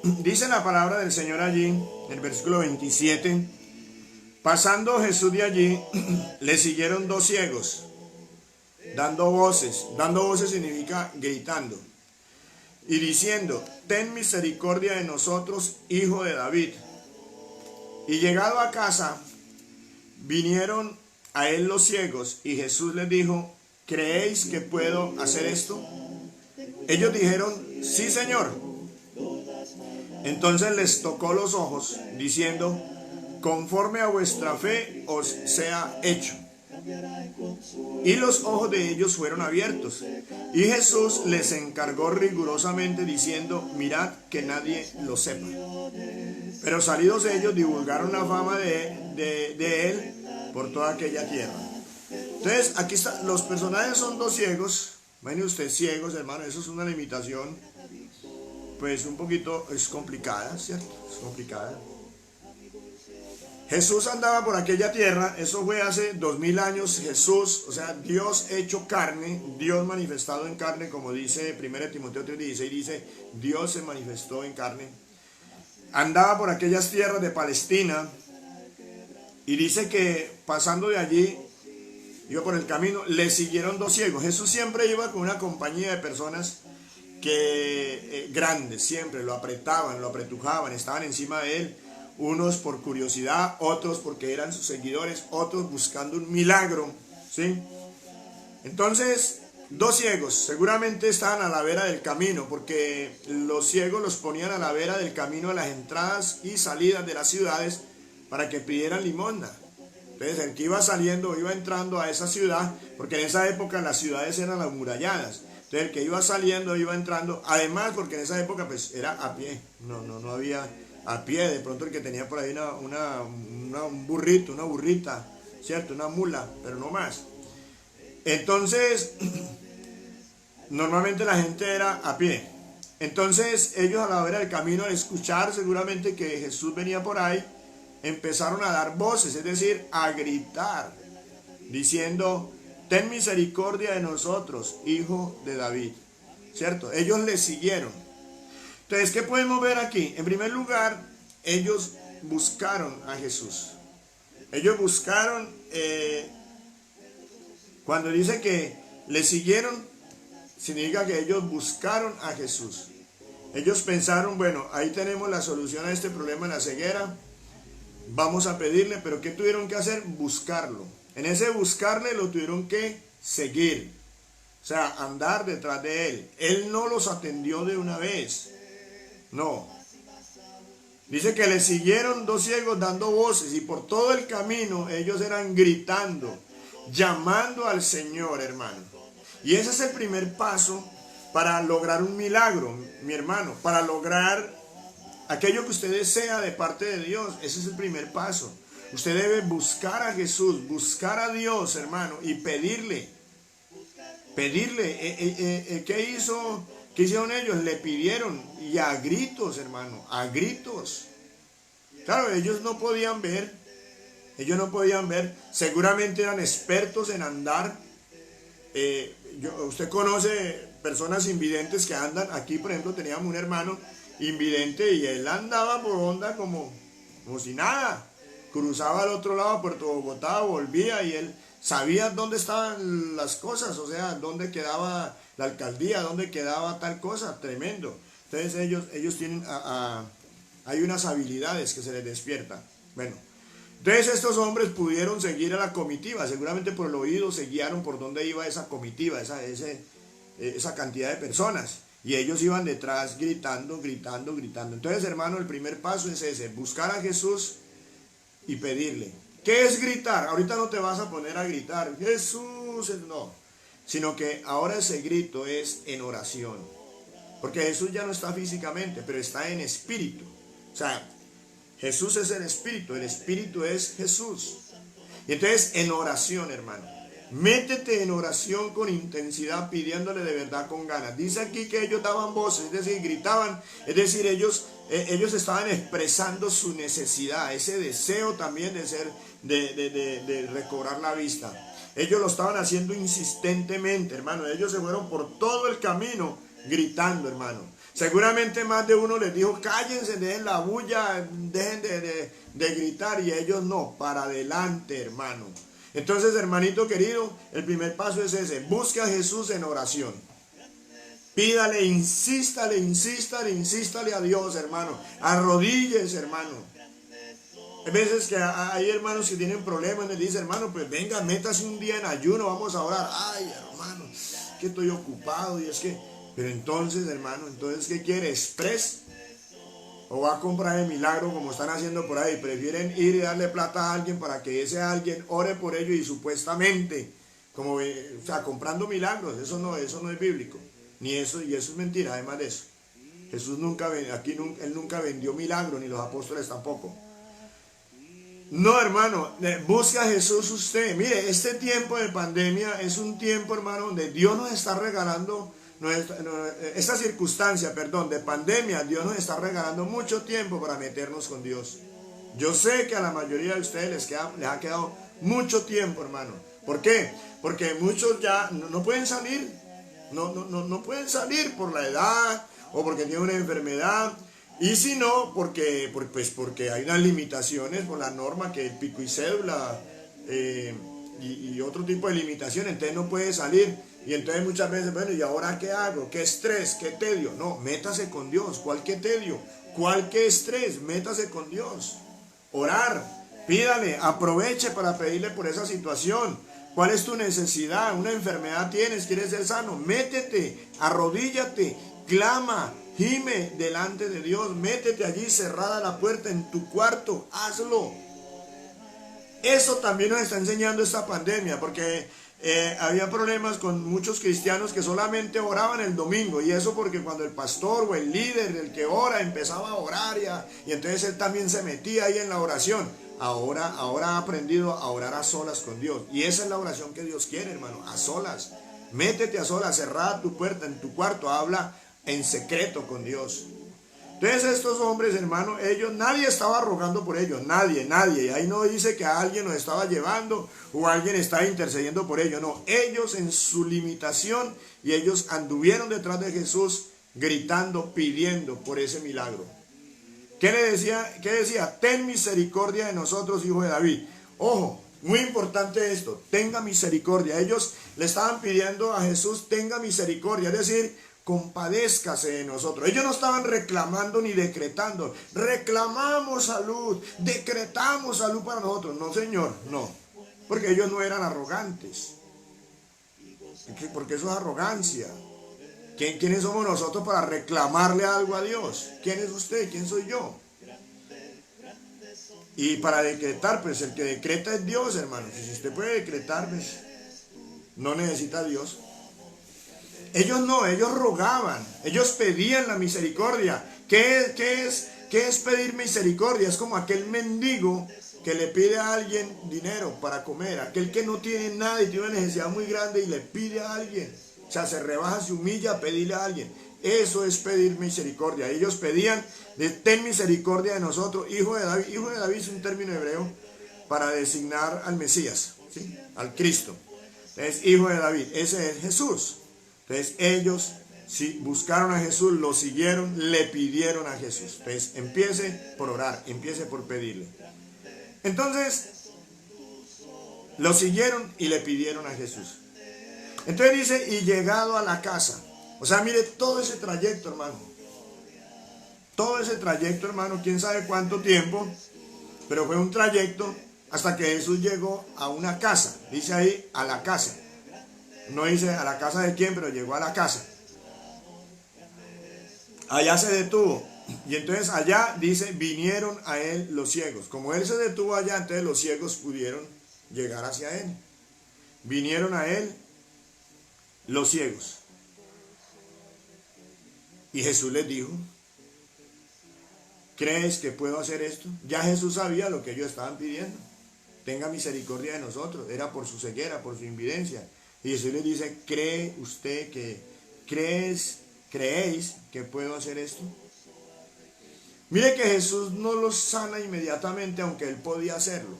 Dice la palabra del Señor allí, en el versículo 27, pasando Jesús de allí, le siguieron dos ciegos, dando voces. Dando voces significa gritando. Y diciendo, ten misericordia de nosotros, hijo de David. Y llegado a casa, vinieron a él los ciegos, y Jesús les dijo, ¿creéis que puedo hacer esto? Ellos dijeron, sí, Señor. Entonces les tocó los ojos, diciendo, conforme a vuestra fe os sea hecho. Y los ojos de ellos fueron abiertos. Y Jesús les encargó rigurosamente, diciendo, mirad que nadie lo sepa. Pero salidos ellos divulgaron la fama de él por toda aquella tierra. Entonces, aquí está, los personajes son dos ciegos. Imagínense ustedes ciegos, hermano, eso es una limitación, pues un poquito, es complicada, ¿cierto? Es complicada. Jesús andaba por aquella tierra, eso fue hace 2000 años, Jesús, o sea, Dios hecho carne, Dios manifestado en carne, como dice 1 Timoteo 3:16, dice, Dios se manifestó en carne. Andaba por aquellas tierras de Palestina, y dice que pasando de allí, iba por el camino, le siguieron dos ciegos. Jesús siempre iba con una compañía de personas que grandes, siempre lo apretaban, lo apretujaban, estaban encima de él, unos por curiosidad, otros porque eran sus seguidores, otros buscando un milagro, ¿sí? Entonces, dos ciegos, seguramente estaban a la vera del camino, porque los ciegos los ponían a la vera del camino a las entradas y salidas de las ciudades para que pidieran limosna. Entonces, el que iba saliendo o iba entrando a esa ciudad, porque en esa época las ciudades eran amuralladas, entonces el que iba saliendo iba entrando, además porque en esa época pues era a pie, no había a pie, de pronto el que tenía por ahí un burrito, una burrita, ¿cierto? Una mula, pero no más. Entonces, normalmente la gente era a pie. Entonces ellos a la vera del camino, al escuchar seguramente que Jesús venía por ahí, empezaron a dar voces, es decir, a gritar, diciendo, ten misericordia de nosotros, hijo de David, ¿cierto? Ellos le siguieron. Entonces, ¿qué podemos ver aquí? En primer lugar, ellos buscaron a Jesús. Ellos buscaron, cuando dice que le siguieron, significa que ellos buscaron a Jesús. Ellos pensaron, bueno, ahí tenemos la solución a este problema de la ceguera, vamos a pedirle, pero ¿qué tuvieron que hacer? Buscarlo. En ese buscarle lo tuvieron que seguir, o sea, andar detrás de él. Él no los atendió de una vez, no. Dice que le siguieron dos ciegos dando voces, y por todo el camino ellos eran gritando, llamando al Señor, hermano. Y ese es el primer paso para lograr un milagro, mi hermano, para lograr aquello que usted desea de parte de Dios. Ese es el primer paso. Usted debe buscar a Jesús, buscar a Dios, hermano, y pedirle. Pedirle. ¿Qué hizo? ¿Qué hicieron ellos? Le pidieron, y a gritos, hermano, a gritos. Claro, ellos no podían ver. Ellos no podían ver. Seguramente eran expertos en andar. Usted conoce personas invidentes que andan. Aquí, por ejemplo, teníamos un hermano invidente y él andaba por onda como si nada. Cruzaba al otro lado a Puerto Bogotá, volvía y él sabía dónde estaban las cosas, o sea, dónde quedaba la alcaldía, dónde quedaba tal cosa, tremendo. Entonces ellos tienen, hay unas habilidades que se les despiertan. Bueno, entonces estos hombres pudieron seguir a la comitiva, seguramente por el oído se guiaron por dónde iba esa comitiva, esa cantidad de personas. Y ellos iban detrás gritando, gritando, gritando. Entonces, hermano, el primer paso es ese, buscar a Jesús y pedirle. ¿Qué es gritar? Ahorita no te vas a poner a gritar, Jesús, no. Sino que ahora ese grito es en oración. Porque Jesús ya no está físicamente, pero está en espíritu. O sea, Jesús es el espíritu es Jesús. Y entonces, en oración, hermano. Métete en oración con intensidad, pidiéndole de verdad con ganas. Dice aquí que ellos daban voces, es decir, gritaban, es decir, ellos estaban expresando su necesidad, ese deseo también de recobrar la vista. Ellos lo estaban haciendo insistentemente, hermano. Ellos se fueron por todo el camino gritando, hermano. Seguramente más de uno les dijo, cállense, dejen la bulla, dejen de gritar, y ellos no, para adelante, hermano. Entonces, hermanito querido, el primer paso es ese: busca a Jesús en oración. Pídale, insístale a Dios, hermano. Arrodíllese, hermano. Hay veces que hay hermanos que tienen problemas, les dice, hermano, pues venga, métase un día en ayuno, vamos a orar. Ay, hermano, que estoy ocupado y es que... Pero entonces, hermano, entonces, ¿qué quiere? ¿Express? ¿O va a comprar el milagro como están haciendo por ahí? Prefieren ir y darle plata a alguien para que ese alguien ore por ello y supuestamente, como, o sea, comprando milagros. Eso no es bíblico. Ni eso, y eso es mentira, además de eso. Jesús él nunca vendió milagros, ni los apóstoles tampoco. No, hermano, busca a Jesús usted. Mire, este tiempo de pandemia es un tiempo, hermano, donde Dios nos está regalando, esta circunstancia, de pandemia, Dios nos está regalando mucho tiempo para meternos con Dios. Yo sé que a la mayoría de ustedes les ha quedado mucho tiempo, hermano. ¿Por qué? Porque muchos ya no pueden salir. No pueden salir por la edad o porque tienen una enfermedad. Y si no, porque hay unas limitaciones por la norma, que el pico y cédula y otro tipo de limitaciones, entonces no puede salir. Y entonces muchas veces, bueno, ¿y ahora qué hago? ¿Qué estrés? ¿Qué tedio? No, métase con Dios. ¿Cuál qué tedio? ¿Cuál qué estrés? Métase con Dios. Orar, pídale, aproveche para pedirle por esa situación. ¿Cuál es tu necesidad? ¿Una enfermedad tienes? ¿Quieres ser sano? Métete, arrodíllate, clama, gime delante de Dios. Métete allí, cerrada la puerta en tu cuarto, hazlo. Eso también nos está enseñando esta pandemia, porque había problemas con muchos cristianos que solamente oraban el domingo, y eso porque cuando el pastor o el líder, el que ora, empezaba a orar y entonces él también se metía ahí en la oración. Ahora ha aprendido a orar a solas con Dios, y esa es la oración que Dios quiere, hermano, a solas. Métete a solas, cerrada tu puerta en tu cuarto, habla en secreto con Dios. Entonces estos hombres, hermano, nadie estaba rogando por ellos, nadie. Y ahí no dice que alguien los estaba llevando o alguien estaba intercediendo por ellos, no. Ellos en su limitación, y ellos anduvieron detrás de Jesús gritando, pidiendo por ese milagro. ¿Qué le decía? ¿Qué decía? Ten misericordia de nosotros, hijo de David. Ojo, muy importante esto, tenga misericordia. Ellos le estaban pidiendo a Jesús, tenga misericordia, es decir, compadézcase de nosotros. Ellos no estaban reclamando ni decretando. Reclamamos salud, decretamos salud para nosotros. No, Señor, no. Porque ellos no eran arrogantes. Porque eso es arrogancia. ¿Quiénes somos nosotros para reclamarle algo a Dios? ¿Quién es usted? ¿Quién soy yo? Y para decretar, pues el que decreta es Dios, hermano. Si usted puede decretar, pues no necesita a Dios. Ellos no, ellos rogaban, ellos pedían la misericordia. ¿Qué es pedir misericordia? Es como aquel mendigo que le pide a alguien dinero para comer, aquel que no tiene nada y tiene una necesidad muy grande y le pide a alguien. O sea, se rebaja, se humilla a pedirle a alguien. Eso es pedir misericordia. Ellos pedían, ten misericordia de nosotros, hijo de David. Hijo de David es un término hebreo para designar al Mesías, ¿sí? Al Cristo. Es hijo de David, ese es Jesús. Entonces ellos buscaron a Jesús, lo siguieron, le pidieron a Jesús. Entonces empiece por orar, empiece por pedirle. Entonces lo siguieron y le pidieron a Jesús. Entonces dice, y llegado a la casa. O sea, mire todo ese trayecto, hermano. Todo ese trayecto, hermano, quién sabe cuánto tiempo, pero fue un trayecto hasta que Jesús llegó a una casa. Dice ahí, a la casa. No dice a la casa de quién, pero llegó a la casa. Allá se detuvo. Y entonces allá dice, vinieron a él los ciegos. Como él se detuvo allá, entonces los ciegos pudieron llegar hacia él. Vinieron a él los ciegos. Y Jesús les dijo, ¿crees que puedo hacer esto? Ya Jesús sabía lo que ellos estaban pidiendo. Tenga misericordia de nosotros. Era por su ceguera, por su invidencia. Y Jesús les dice, ¿cree usted creéis que puedo hacer esto? Mire que Jesús no los sana inmediatamente, aunque él podía hacerlo.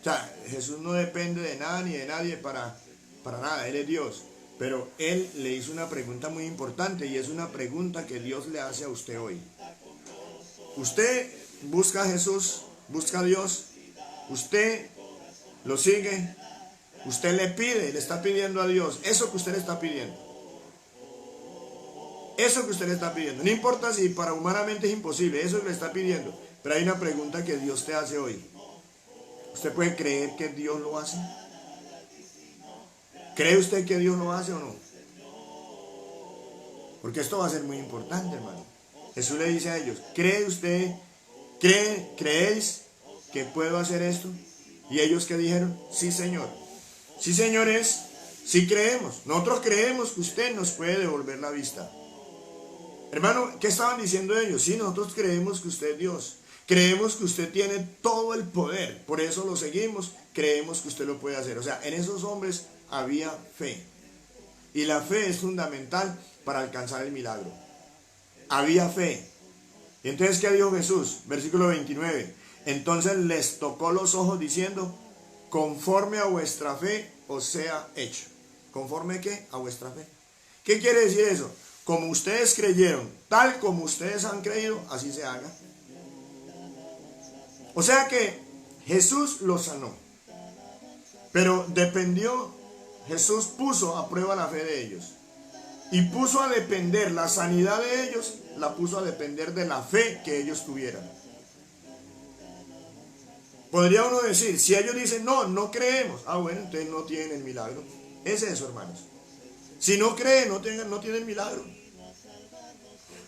O sea, Jesús no depende de nada ni de nadie para nada, él es Dios. Pero él le hizo una pregunta muy importante y es una pregunta que Dios le hace a usted hoy. Usted busca a Jesús, busca a Dios, usted lo sigue, usted le pide, le está pidiendo a Dios eso que usted le está pidiendo. Eso que usted le está pidiendo. No importa si para humanamente es imposible, eso que le está pidiendo. Pero hay una pregunta que Dios te hace hoy. ¿Usted puede creer que Dios lo hace? ¿Cree usted que Dios lo hace o no? Porque esto va a ser muy importante, hermano. Jesús le dice a ellos, ¿cree usted, creéis que puedo hacer esto? Y ellos que dijeron, sí, Señor. Sí, señores, sí creemos. Nosotros creemos que usted nos puede devolver la vista. Hermano, ¿qué estaban diciendo ellos? Sí, nosotros creemos que usted es Dios. Creemos que usted tiene todo el poder. Por eso lo seguimos. Creemos que usted lo puede hacer. O sea, en esos hombres había fe. Y la fe es fundamental para alcanzar el milagro. Había fe. Y entonces, ¿qué dijo Jesús? Versículo 29. Entonces les tocó los ojos diciendo, conforme a vuestra fe os sea hecho. ¿Conforme qué? A vuestra fe. ¿Qué quiere decir eso? Como ustedes creyeron, tal como ustedes han creído, así se haga. O sea que Jesús los sanó. Pero Jesús puso a prueba la fe de ellos. Y puso a depender la sanidad de ellos, la puso a depender de la fe que ellos tuvieran. Podría uno decir, si ellos dicen, no creemos, bueno, entonces no tienen el milagro. Es eso, hermanos. Si no creen, no tienen milagro.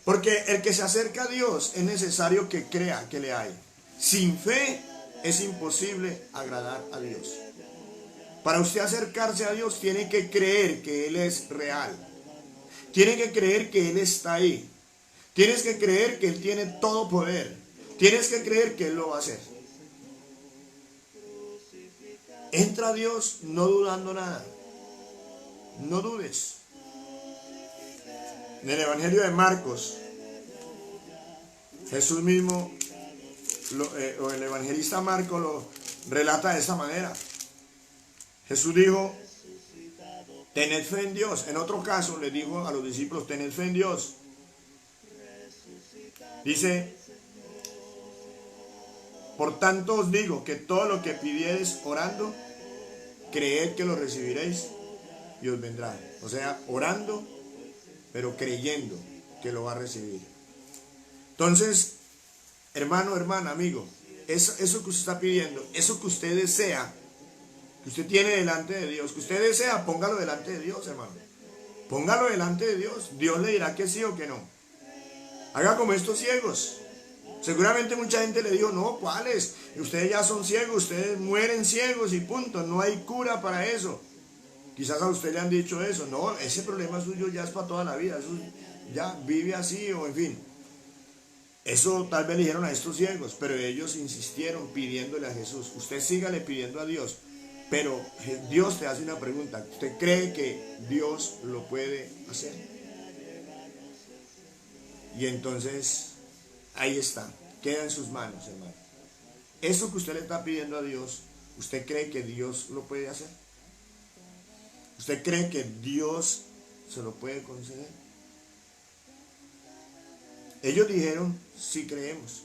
Porque el que se acerca a Dios es necesario que crea que le hay. Sin fe es imposible agradar a Dios. Para usted acercarse a Dios tiene que creer que Él es real. Tiene que creer que Él está ahí. Tienes que creer que Él tiene todo poder. Tienes que creer que Él lo va a hacer. Entra a Dios no dudando nada. No dudes. En el Evangelio de Marcos, Jesús mismo, o el evangelista Marcos lo relata de esa manera. Jesús dijo, tened fe en Dios. En otro caso le dijo a los discípulos, tened fe en Dios. Dice, por tanto os digo que todo lo que pidiereis orando, creed que lo recibiréis y os vendrá. O sea, orando, pero creyendo que lo va a recibir. Entonces, hermano, hermana, amigo, eso que usted está pidiendo, eso que usted desea, que usted tiene delante de Dios, que usted desea, póngalo delante de Dios, hermano. Póngalo delante de Dios. Dios le dirá que sí o que no. Haga como estos ciegos. Seguramente mucha gente le dijo, no, ¿cuáles? Ustedes ya son ciegos, ustedes mueren ciegos y punto. No hay cura para eso. Quizás a usted le han dicho eso. No, ese problema suyo ya es para toda la vida. Eso ya vive así o en fin. Eso tal vez le dijeron a estos ciegos, pero ellos insistieron pidiéndole a Jesús. Usted sígale pidiendo a Dios, pero Dios te hace una pregunta. ¿Usted cree que Dios lo puede hacer? Y entonces, ahí está. Queda en sus manos, hermano. Eso que usted le está pidiendo a Dios, ¿usted cree que Dios lo puede hacer? ¿Usted cree que Dios se lo puede conceder? Ellos dijeron, sí creemos.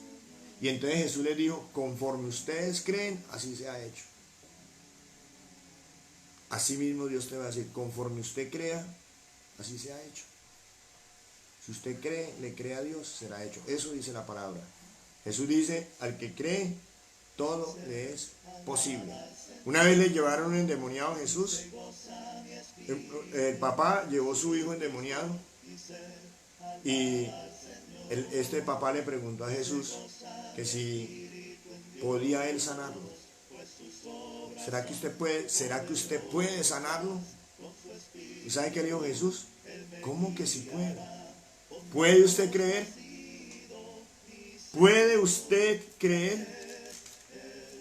Y entonces Jesús les dijo, conforme ustedes creen, así se ha hecho. Así mismo Dios te va a decir, conforme usted crea, así se ha hecho. Si usted cree, le cree a Dios, será hecho. Eso dice la palabra. Jesús dice, al que cree, todo le es posible. Una vez le llevaron un endemoniado a Jesús. El papá llevó a su hijo endemoniado y este papá le preguntó a Jesús que si podía él sanarlo. ¿Será que usted puede sanarlo? ¿Y sabe qué le dijo Jesús? ¿Cómo que si puede? ¿Puede usted creer? ¿Puede usted creer?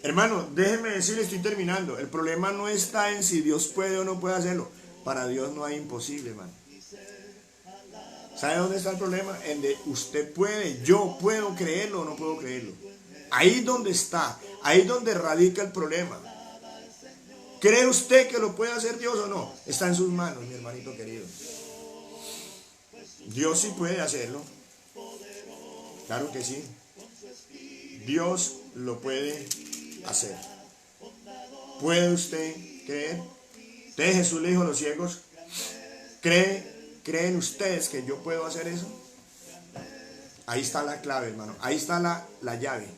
Hermano, déjeme decirle, estoy terminando. El problema no está en si Dios puede o no puede hacerlo. Para Dios no hay imposible, hermano. ¿Sabe dónde está el problema? En de usted puede, yo puedo creerlo o no puedo creerlo. Ahí es donde está, ahí es donde radica el problema. ¿Cree usted que lo puede hacer Dios o no? Está en sus manos, mi hermanito querido. Dios sí puede hacerlo. Claro que sí. Dios lo puede hacer. ¿Puede usted creer? ¿Usted Jesús le dijo a los ciegos? ¿Creen ustedes que yo puedo hacer eso? Ahí está la clave, hermano. Ahí está la llave.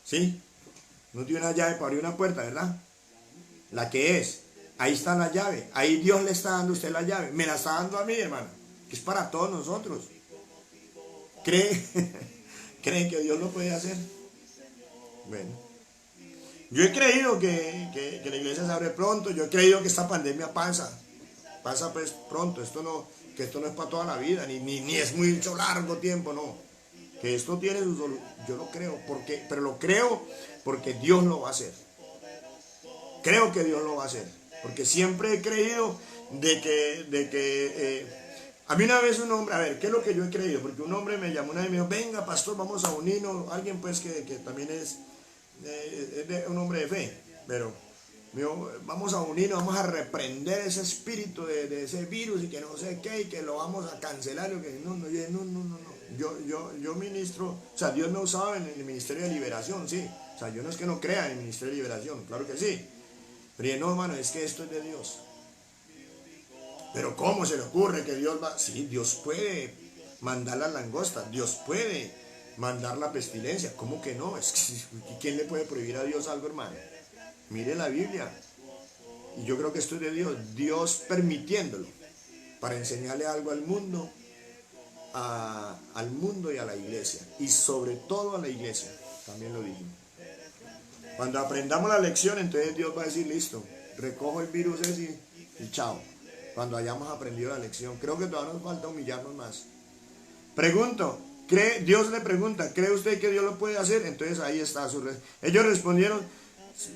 ¿Sí? No tiene una llave para abrir una puerta, ¿verdad? La que es. Ahí está la llave. Ahí Dios le está dando a usted la llave. Me la está dando a mí, hermano. Que es para todos nosotros. ¿Creen que Dios lo puede hacer? Bueno. Yo he creído que la iglesia se abre pronto. Yo he creído que esta pandemia pasa pues pronto. Que esto no es para toda la vida, ni es mucho largo tiempo, no. Que esto tiene su solución. Yo lo creo, pero lo creo porque Dios lo va a hacer. Creo que Dios lo va a hacer. Porque siempre he creído de que a mí una vez un hombre, a ver, ¿qué es lo que yo he creído? Porque un hombre me llamó una vez y me dijo, venga pastor, vamos a unirnos. Alguien pues que también es un hombre de fe, pero me dijo, vamos a unirnos, vamos a reprender ese espíritu de ese virus y que no sé qué, y que lo vamos a cancelar. Y que no. Yo ministro, o sea, Dios me usaba en el ministerio de liberación, sí. O sea, yo no es que no crea en el ministerio de liberación, claro que sí. Pero no, hermano, es que esto es de Dios. Pero ¿cómo se le ocurre que Dios va? Sí, Dios puede mandar las langostas, Dios puede mandar la pestilencia. ¿Cómo que no? Es que ¿quién le puede prohibir a Dios algo, hermano? Mire la Biblia. Y yo creo que esto es de Dios. Dios permitiéndolo para enseñarle algo al mundo, y a la iglesia. Y sobre todo a la iglesia. También lo dijimos. Cuando aprendamos la lección, entonces Dios va a decir, listo, recojo el virus ese y chao. Cuando hayamos aprendido la lección. Creo que todavía nos falta humillarnos más. Pregunto, Dios le pregunta, ¿cree usted que Dios lo puede hacer? Entonces ahí está su respuesta.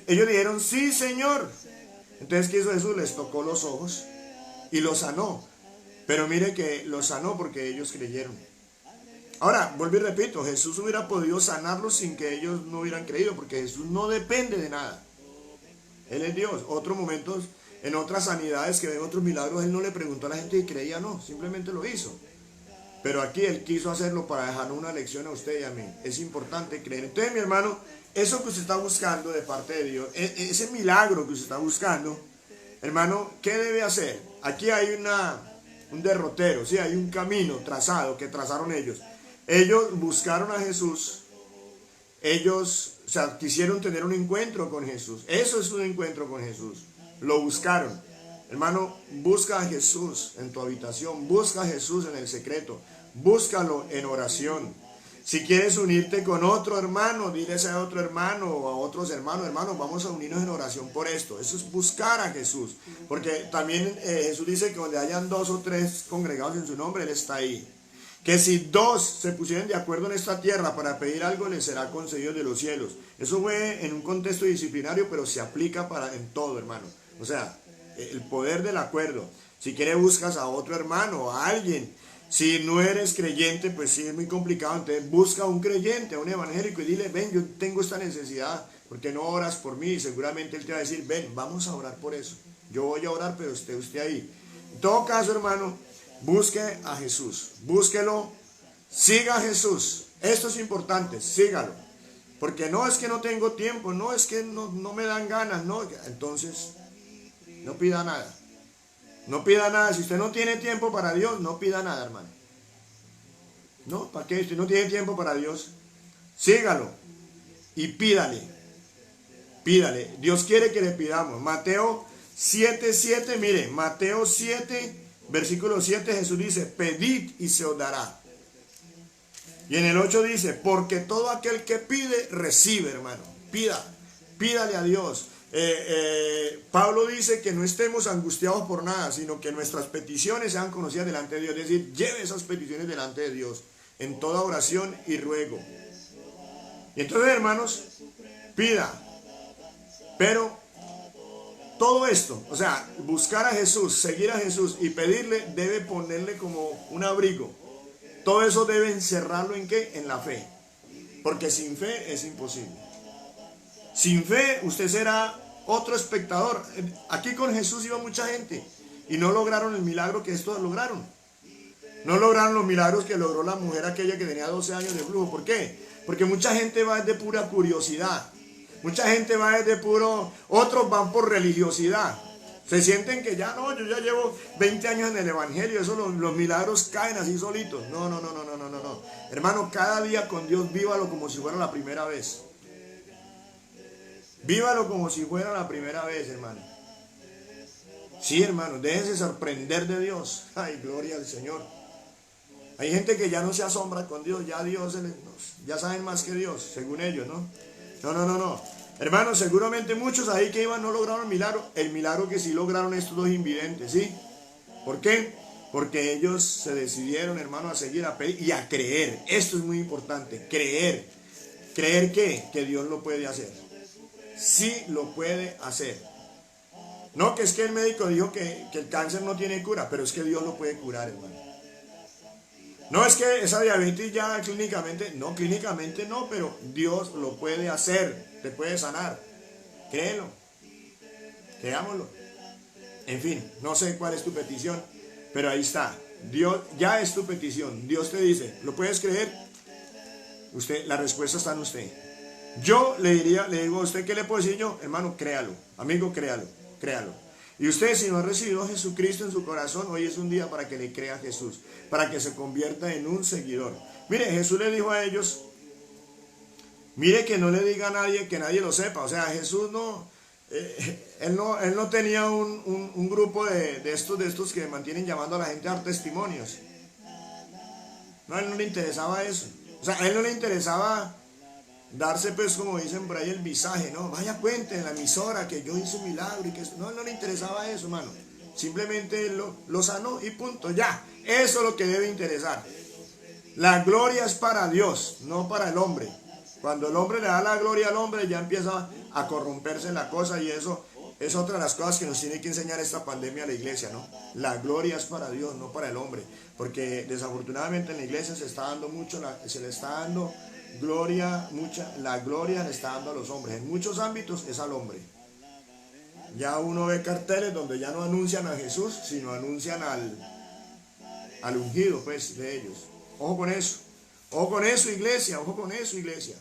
Ellos dijeron, sí, Señor. Entonces, ¿qué hizo Jesús? Les tocó los ojos y los sanó. Pero mire que los sanó porque ellos creyeron. Ahora, vuelvo y repito, Jesús hubiera podido sanarlos sin que ellos no hubieran creído, porque Jesús no depende de nada. Él es Dios. Otros momentos, en otras sanidades que ven otros milagros, Él no le preguntó a la gente si creía o no, simplemente lo hizo. Pero aquí Él quiso hacerlo para dejarnos una lección a usted y a mí. Es importante creer. Entonces, mi hermano, eso que usted está buscando de parte de Dios, ese milagro que usted está buscando, hermano, ¿qué debe hacer? Aquí hay un derrotero, ¿sí? Hay un camino trazado que trazaron ellos. Ellos buscaron a Jesús. Ellos, o sea, quisieron tener un encuentro con Jesús. Eso es un encuentro con Jesús. Lo buscaron. Hermano, busca a Jesús en tu habitación. Busca a Jesús en el secreto. Búscalo en oración. Si quieres unirte con otro hermano, diles a otro hermano o a otros hermanos, vamos a unirnos en oración por esto. Eso es buscar a Jesús. Porque también Jesús dice que donde hayan 2 o 3 congregados en su nombre, Él está ahí. Que si 2 se pusieran de acuerdo en esta tierra para pedir algo, les será concedido de los cielos. Eso fue en un contexto disciplinario, pero se aplica en todo, hermano. O sea, el poder del acuerdo. Si quieres buscas a otro hermano, a alguien. Si no eres creyente, pues sí es muy complicado. Entonces busca a un creyente, a un evangélico y dile, ven, yo tengo esta necesidad, ¿por qué no oras por mí? Y seguramente él te va a decir, ven, vamos a orar por eso. Yo voy a orar, pero esté usted ahí. En todo caso, hermano, busque a Jesús, búsquelo, siga a Jesús. Esto es importante, sígalo. Porque no es que no tengo tiempo, no es que no me dan ganas, no. Entonces, no pida nada. No pida nada. Si usted no tiene tiempo para Dios, no pida nada, hermano. ¿No? ¿Para qué? Si usted no tiene tiempo para Dios, sígalo y pídale. Pídale. Dios quiere que le pidamos. Mateo 7:7, mire, Mateo 7, versículo 7, Jesús dice, pedid y se os dará. Y en el 8 dice, porque todo aquel que pide, recibe, hermano. Pídale a Dios. Pablo dice que no estemos angustiados por nada, sino que nuestras peticiones sean conocidas delante de Dios. Es decir, lleve esas peticiones delante de Dios en toda oración y ruego. Y entonces, hermanos, pida. Pero todo esto, o sea, buscar a Jesús, seguir a Jesús y pedirle, debe ponerle como un abrigo. Todo eso debe encerrarlo ¿en qué? En la fe. Porque sin fe es imposible. Sin fe usted será otro espectador. Aquí con Jesús iba mucha gente y no lograron el milagro que estos lograron. No lograron los milagros que logró la mujer aquella que tenía 12 años de flujo. ¿Por qué? Porque mucha gente va desde pura curiosidad. Mucha gente va desde puro... Otros van por religiosidad. Se sienten que ya no, yo ya llevo 20 años en el evangelio, eso los milagros caen así solitos. No. Hermano, cada día con Dios vívalo como si fuera la primera vez. Vívalo como si fuera la primera vez, hermano. Sí, hermano, déjense sorprender de Dios. Ay, gloria al Señor. Hay gente que ya no se asombra con Dios, ya Dios, ya saben más que Dios, según ellos, ¿no? No. Hermanos, seguramente muchos ahí que iban no lograron el milagro que sí lograron estos dos invidentes, ¿sí? ¿Por qué? Porque ellos se decidieron, hermano, a seguir a pedir y a creer. Esto es muy importante, creer. ¿Creer qué? Que Dios lo puede hacer. Sí lo puede hacer. No, que es que el médico dijo que el cáncer no tiene cura, pero es que Dios lo puede curar, hermano. No es que esa diabetes ya clínicamente no, pero Dios lo puede hacer, te puede sanar. Créelo, creámoslo. En fin, no sé cuál es tu petición, pero ahí está. Dios, ya es tu petición. Dios te dice, ¿lo puedes creer? Usted, la respuesta está en usted. Yo le digo a usted, ¿qué le puedo decir yo? Hermano, créalo, amigo, créalo. Y usted, si no ha recibido a Jesucristo en su corazón, hoy es un día para que le crea a Jesús, para que se convierta en un seguidor. Mire, Jesús le dijo a ellos, mire que no le diga a nadie, que nadie lo sepa. O sea, Jesús él no tenía un grupo de estos que mantienen llamando a la gente a dar testimonios. No, a él no le interesaba eso. O sea, a él no le interesaba darse, pues, como dicen por ahí, el visaje, ¿no? Vaya, cuente en la emisora que yo hice un milagro y que no le interesaba eso, hermano. Simplemente él lo sanó y punto, ya. Eso es lo que debe interesar. La gloria es para Dios, no para el hombre. Cuando el hombre le da la gloria al hombre, ya empieza a corromperse la cosa, y eso es otra de las cosas que nos tiene que enseñar esta pandemia a la iglesia, ¿no? La gloria es para Dios, no para el hombre. Porque desafortunadamente en la iglesia se está dando se le está dando gloria, la gloria le está dando a los hombres. En muchos ámbitos es al hombre. Ya uno ve carteles donde ya no anuncian a Jesús, sino anuncian al ungido, pues, de ellos. Ojo con eso. Ojo con eso, iglesia. Ojo con eso, iglesia.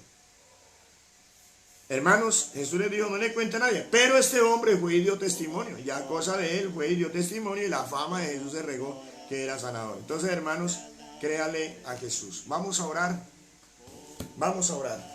Hermanos, Jesús les dijo, no le cuente a nadie. Pero este hombre fue y dio testimonio. Ya cosa de él fue y dio testimonio, y la fama de Jesús se regó que era sanador. Entonces, hermanos, créale a Jesús. Vamos a orar. Vamos a orar.